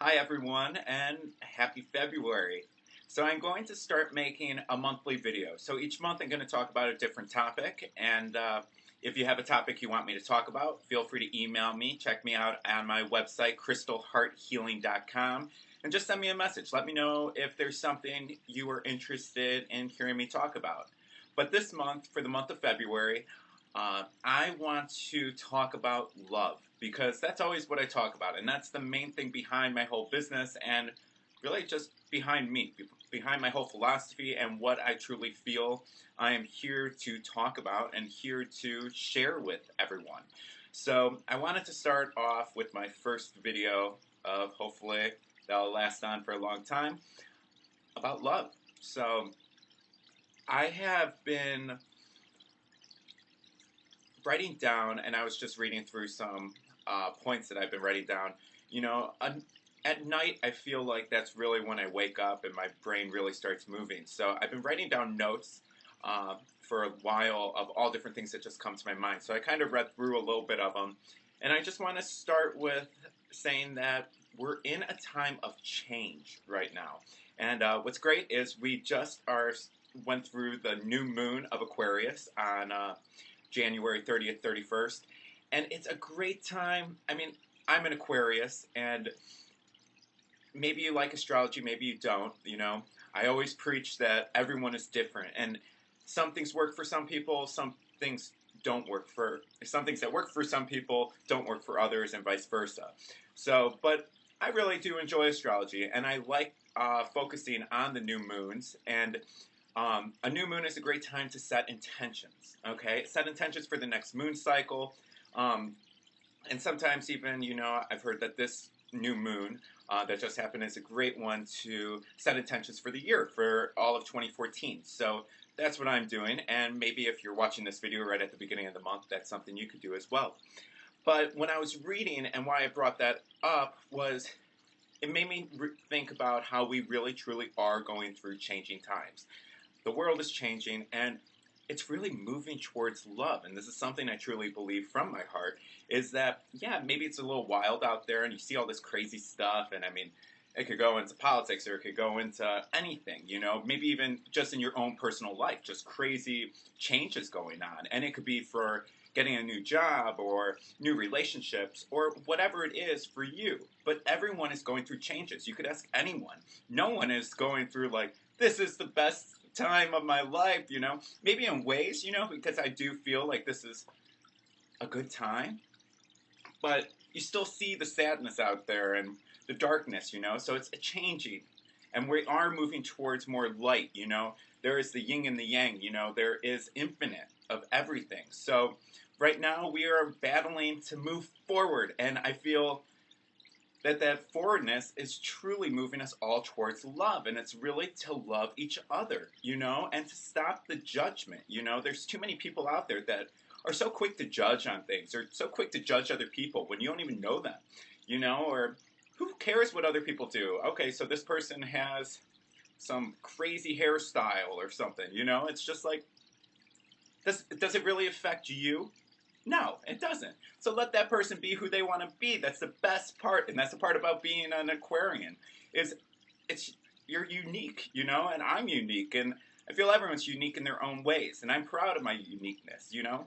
Hi everyone and happy February. So I'm going to start making a monthly video. So each month I'm going to talk about a different topic, and if you have a topic you want me to talk about, feel free to email me. Check me out on my website, crystalhearthealing.com, and just send me a message. Let me know if there's something you are interested in hearing me talk about. But this month, for the month of February, I want to talk about love because that's always what I talk about, and that's the main thing behind my whole business and really just behind me, behind my whole philosophy and what I truly feel I am here to talk about and here to share with everyone. So I wanted to start off with my first video of hopefully that'll last on for a long time about love. So I have been writing down, and I was just reading through some points that I've been writing down. You know, at night, I feel like that's really when I wake up and my brain really starts moving. So I've been writing down notes for a while of all different things that just come to my mind. So I kind of read through a little bit of them. And I just want to start with saying that we're in a time of change right now. And what's great is we just went through the new moon of Aquarius on January 30th, 31st. And it's a great time. I mean, I'm an Aquarius, and maybe you like astrology, maybe you don't, you know. I always preach that everyone is different, and some things work for some people, some things some things that work for some people don't work for others, and vice versa. So, but I really do enjoy astrology, and I like focusing on the new moons, and a new moon is a great time to set intentions, okay? Set intentions for the next moon cycle. And sometimes even, you know, I've heard that this new moon that just happened is a great one to set intentions for the year, for all of 2014. So that's what I'm doing. And maybe if you're watching this video right at the beginning of the month, that's something you could do as well. But when I was reading, and why I brought that up was it made me think about how we really truly are going through changing times. The world is changing, and it's really moving towards love. And this is something I truly believe from my heart, is that, yeah, maybe it's a little wild out there and you see all this crazy stuff. And I mean, it could go into politics or it could go into anything, you know, maybe even just in your own personal life, just crazy changes going on. And it could be for getting a new job or new relationships or whatever it is for you. But everyone is going through changes. You could ask anyone. No one is going through like, this is the best time of my life, you know. Maybe in ways, you know, because I do feel like this is a good time. But you still see the sadness out there and the darkness, you know. So it's changing. And we are moving towards more light, you know. There is the yin and the yang, you know. There is infinite of everything. So right now we are battling to move forward. And I feel that forwardness is truly moving us all towards love, and it's really to love each other, you know, and to stop the judgment. You know, there's too many people out there that are so quick to judge on things, or so quick to judge other people when you don't even know them, you know, or who cares what other people do? Okay, so this person has some crazy hairstyle or something, you know. It's just like, does it really affect you? No, it doesn't. So let that person be who they want to be. That's the best part, and that's the part about being an Aquarian. Is it's you're unique, you know, and I'm unique, and I feel everyone's unique in their own ways, and I'm proud of my uniqueness, you know.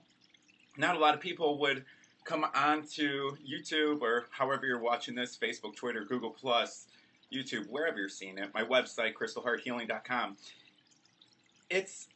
Not a lot of people would come onto YouTube or however you're watching this, Facebook, Twitter, Google Plus, YouTube, wherever you're seeing it. My website, crystalhearthealing.com. It's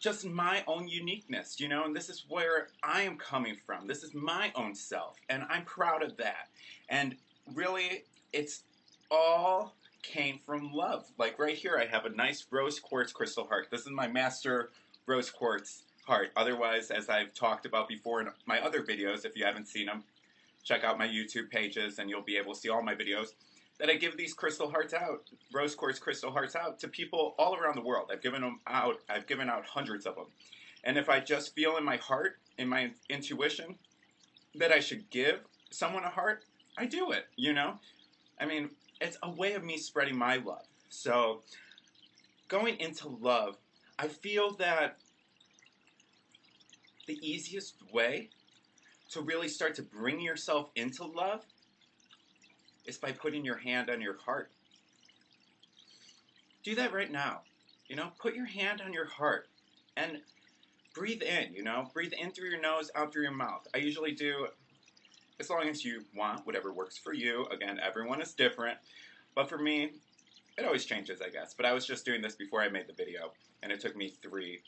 just my own uniqueness, you know, and this is where I am coming from. This is my own self, and I'm proud of that. And really, it's all came from love. Like right here, I have a nice rose quartz crystal heart. This is my master rose quartz heart. Otherwise, as I've talked about before in my other videos, if you haven't seen them, check out my YouTube pages and you'll be able to see all my videos, that I give these crystal hearts out, rose quartz crystal hearts out to people all around the world. I've given out hundreds of them. And if I just feel in my heart, in my intuition, that I should give someone a heart, I do it, you know? I mean, it's a way of me spreading my love. So, going into love, I feel that the easiest way to really start to bring yourself into love is by putting your hand on your heart. Do that right now. You know, put your hand on your heart and breathe in, you know, breathe in through your nose, out through your mouth. I usually do, as long as you want, whatever works for you. Again, everyone is different. But for me, it always changes, I guess. But I was just doing this before I made the video, and it took me 3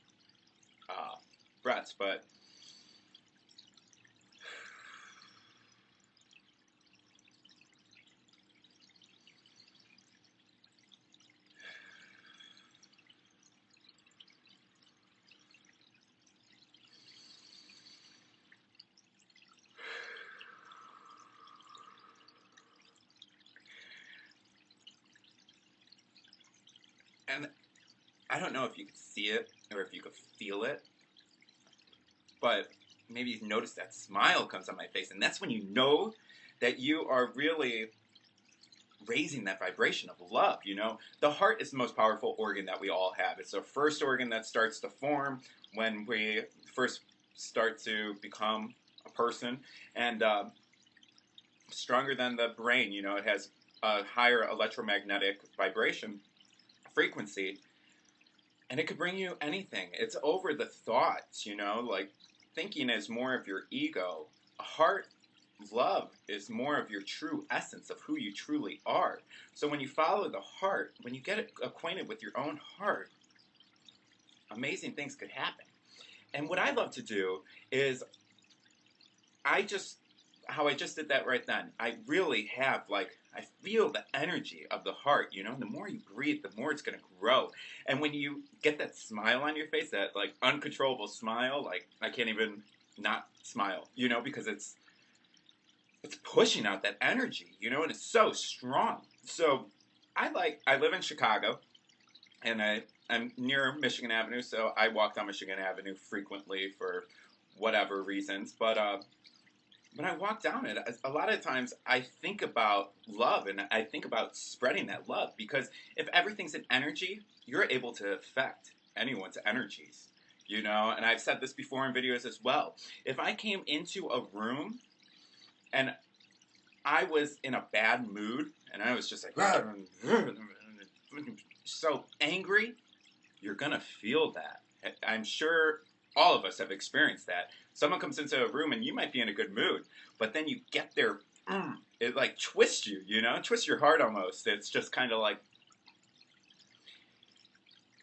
breaths. But and I don't know if you could see it or if you could feel it, but maybe you notice that smile comes on my face, and that's when you know that you are really raising that vibration of love. You know, the heart is the most powerful organ that we all have. It's the first organ that starts to form when we first start to become a person, and stronger than the brain. You know, it has a higher electromagnetic vibration frequency, and it could bring you anything. It's over the thoughts, you know, like thinking is more of your ego. Heart love is more of your true essence of who you truly are. So when you follow the heart, when you get acquainted with your own heart, amazing things could happen. And what I love to do is how I just did that right then. I really have, like, I feel the energy of the heart, you know? The more you breathe, the more it's going to grow. And when you get that smile on your face, that, like, uncontrollable smile, like, I can't even not smile, you know, because it's pushing out that energy, you know, and it's so strong. So I live in Chicago, and I'm near Michigan Avenue, so I walk down Michigan Avenue frequently for whatever reasons. But when I walk down it, a lot of times I think about love, and I think about spreading that love, because if everything's an energy, you're able to affect anyone's energies, you know. And I've said this before in videos as well. If I came into a room and I was in a bad mood, and I was just like, so angry, you're going to feel that. I'm sure all of us have experienced that. Someone comes into a room and you might be in a good mood, but then you get there, it like twists you, you know? Twists your heart almost. It's just kind of like,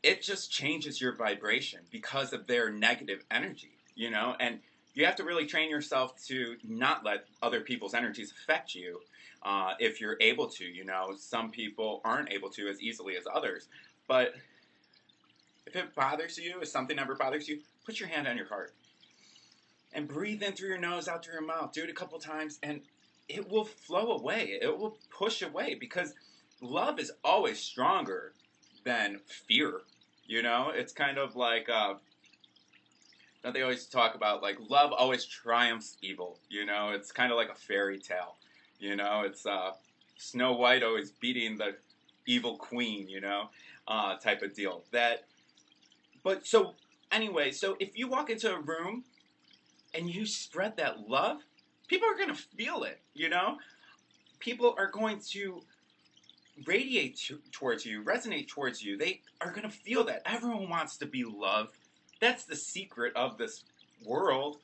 it just changes your vibration because of their negative energy, you know? And you have to really train yourself to not let other people's energies affect you if you're able to, you know. Some people aren't able to as easily as others. But if it bothers you, if something ever bothers you, put your hand on your heart. And breathe in through your nose, out through your mouth. Do it a couple times, and it will flow away. It will push away, because love is always stronger than fear, you know. It's kind of like... don't they always talk about, like, love always triumphs evil, you know? It's kind of like a fairy tale, you know? It's Snow White always beating the evil queen, you know? Type of deal. But so, anyway, so if you walk into a room and you spread that love, people are going to feel it, you know? People are going to radiate towards you, resonate towards you. They are going to feel that. Everyone wants to be loved. That's the secret of this world,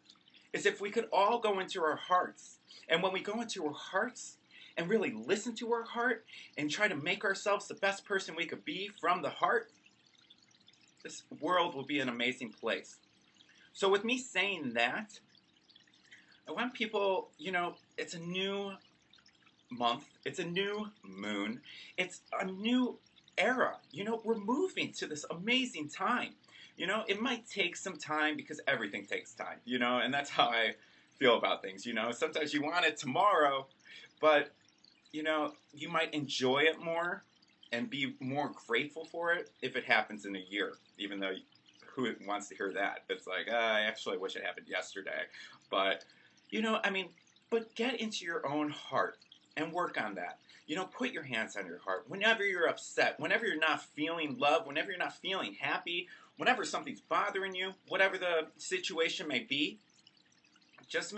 is if we could all go into our hearts. And when we go into our hearts and really listen to our heart and try to make ourselves the best person we could be from the heart, this world will be an amazing place. So with me saying that, I want people, you know, it's a new month, it's a new moon, it's a new era. You know, we're moving to this amazing time. You know, it might take some time, because everything takes time, you know, and that's how I feel about things, you know. Sometimes you want it tomorrow, but, you know, you might enjoy it more and be more grateful for it if it happens in a year, even though who wants to hear that? It's like, I actually wish it happened yesterday. But, you know, I mean, but get into your own heart and work on that. You know, put your hands on your heart. Whenever you're upset, whenever you're not feeling love, whenever you're not feeling happy, whenever something's bothering you, whatever the situation may be, just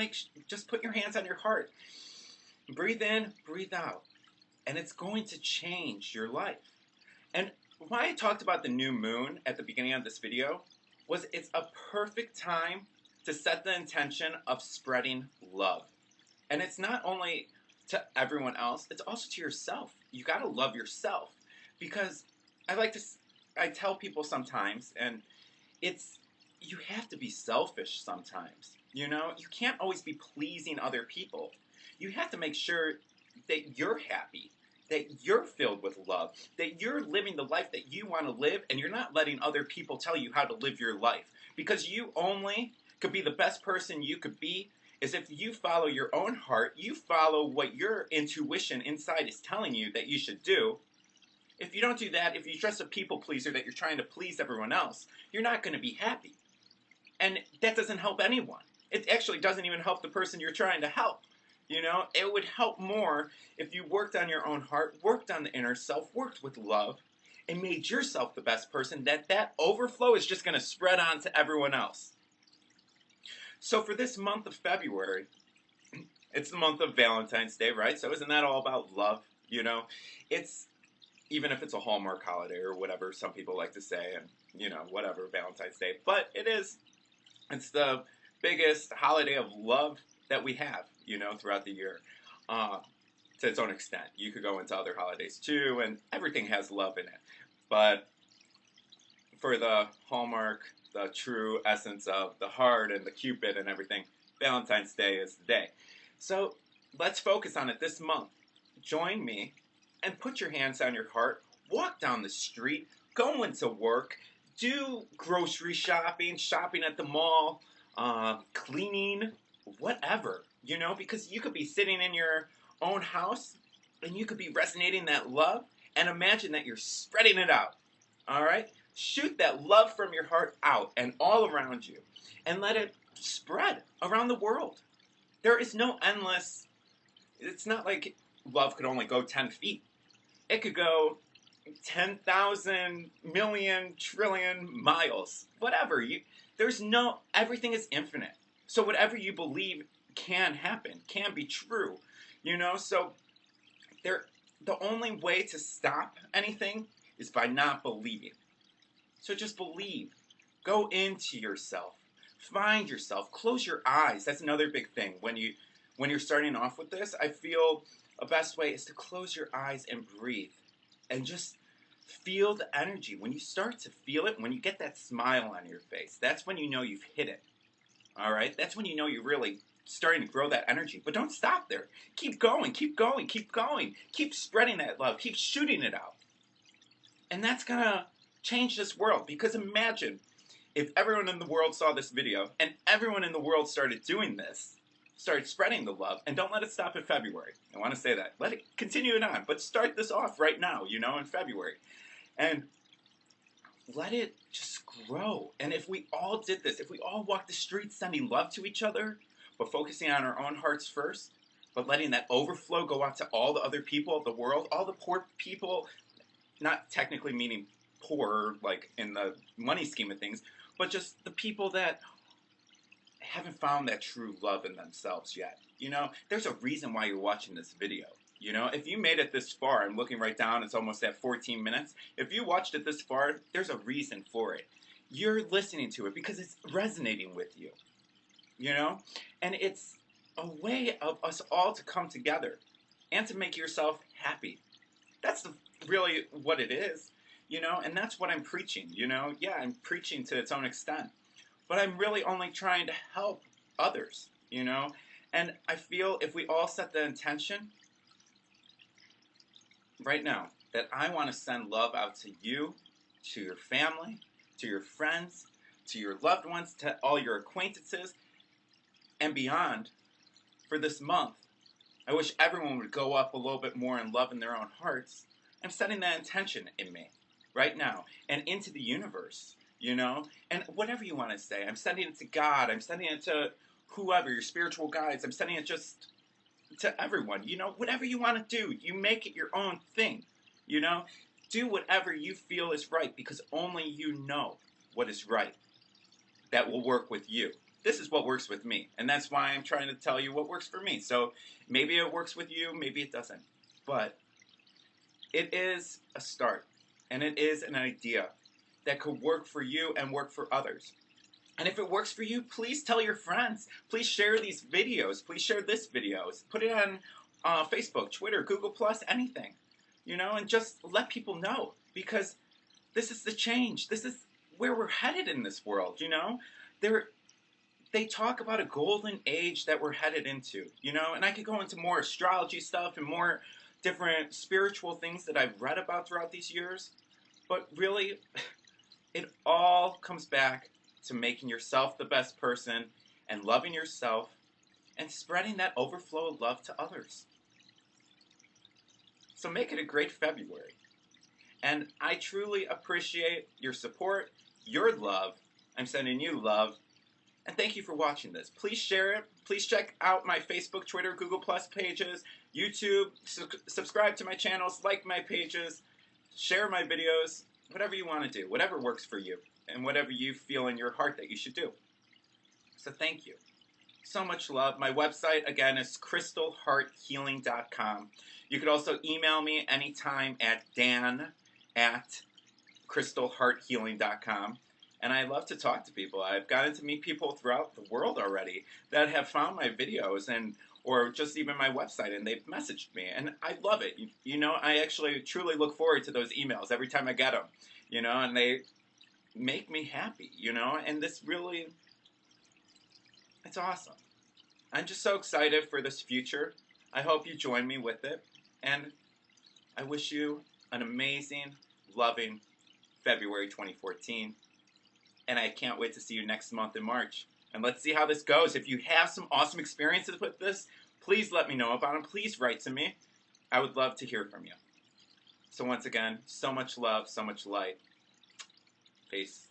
put your hands on your heart. Breathe in, breathe out. and it's going to change your life. And why I talked about the new moon at the beginning of this video was it's a perfect time to set the intention of spreading love. And it's not only to everyone else, it's also to yourself. You got to love yourself, because I tell people sometimes, and it's, you have to be selfish sometimes. You know, you can't always be pleasing other people. You have to make sure that you're happy, that you're filled with love, that you're living the life that you want to live, and you're not letting other people tell you how to live your life. Because you only could be the best person you could be is if you follow your own heart, you follow what your intuition inside is telling you that you should do. If you don't do that, if you're just a people pleaser that you're trying to please everyone else, you're not going to be happy. And that doesn't help anyone. It actually doesn't even help the person you're trying to help. You know, it would help more if you worked on your own heart, worked on the inner self, worked with love, and made yourself the best person, that overflow is just going to spread on to everyone else. So for this month of February, it's the month of Valentine's Day, right? So isn't that all about love? You know, it's, even if it's a Hallmark holiday or whatever some people like to say, and, you know, whatever, Valentine's Day. But it's the biggest holiday of love that we have, you know, throughout the year, to its own extent. You could go into other holidays too, and everything has love in it. But for the Hallmark, the true essence of the heart and the Cupid and everything, Valentine's Day is the day. So let's focus on it this month. Join me and put your hands on your heart. Walk down the street, go into work, do grocery shopping, shopping at the mall, cleaning, whatever, you know, because you could be sitting in your own house and you could be resonating that love, and imagine that you're spreading it out. All right? Shoot that love from your heart out and all around you, and let it spread around the world. There is no endless, it's not like love could only go 10 feet. It could go 10,000 million trillion miles. Whatever. Everything is infinite. So whatever you believe can happen, can be true. You know, so the only way to stop anything is by not believing. So just believe. Go into yourself. Find yourself. Close your eyes. That's another big thing. When you're starting off with this, I feel a best way is to close your eyes and breathe. And just feel the energy. When you start to feel it, when you get that smile on your face, that's when you know you've hit it. All right? That's when you know you're really starting to grow that energy. But don't stop there. Keep going, keep going, keep going. Keep spreading that love. Keep shooting it out. And that's going to change this world. Because imagine if everyone in the world saw this video and everyone in the world started doing this, started spreading the love, and don't let it stop in February. I want to say that. Let it continue it on. But start this off right now, you know, in February. And let it just grow. And if we all did this, if we all walked the streets sending love to each other, but focusing on our own hearts first, but letting that overflow go out to all the other people of the world, all the poor people, not technically meaning poor, like in the money scheme of things, but just the people that haven't found that true love in themselves yet. You know, there's a reason why you're watching this video. You know, if you made it this far, I'm looking right down, it's almost at 14 minutes. If you watched it this far, there's a reason for it. You're listening to it because it's resonating with you. You know? And it's a way of us all to come together and to make yourself happy. That's really what it is. You know, and that's what I'm preaching, you know. Yeah, I'm preaching to its own extent. But I'm really only trying to help others, you know. And I feel if we all set the intention right now that I want to send love out to you, to your family, to your friends, to your loved ones, to all your acquaintances, and beyond for this month, I wish everyone would go up a little bit more in love in their own hearts. I'm setting that intention in me right now and into the universe, you know? And whatever you want to say, I'm sending it to God, I'm sending it to whoever, your spiritual guides, I'm sending it just to everyone, you know? Whatever you want to do, you make it your own thing, you know? Do whatever you feel is right because only you know what is right that will work with you. This is what works with me, and that's why I'm trying to tell you what works for me. So maybe it works with you, maybe it doesn't. But It is a start, and it is an idea that could work for you and work for others. And if it works for you, please tell your friends. Please share these videos. Please share this video. Put it on Facebook, Twitter, Google Plus, anything. And just let people know, because this is the change. This is where we're headed in this world. They talk about a golden age that we're headed into, and I could go into more astrology stuff and more different spiritual things that I've read about throughout these years. But really, it all comes back to making yourself the best person and loving yourself and spreading that overflow of love to others. So make it a great February. And I truly appreciate your support, your love. I'm sending you love. And thank you for watching this. Please share it. Please check out my Facebook, Twitter, Google Plus pages, YouTube. Subscribe to my channels, like my pages, share my videos, whatever you want to do, whatever works for you, and whatever you feel in your heart that you should do. So thank you. So much love. My website, again, is crystalhearthealing.com. You could also email me anytime at dan@crystalhearthealing.com. And I love to talk to people. I've gotten to meet people throughout the world already that have found my videos or just even my website, and they've messaged me. And I love it. I actually truly look forward to those emails every time I get them, and they make me happy, and this really, it's awesome. I'm just so excited for this future. I hope you join me with it, and I wish you an amazing, loving February 2014, and I can't wait to see you next month in March. And let's see how this goes. If you have some awesome experiences with this, please let me know about them. Please write to me. I would love to hear from you. So once again, so much love, so much light. Peace.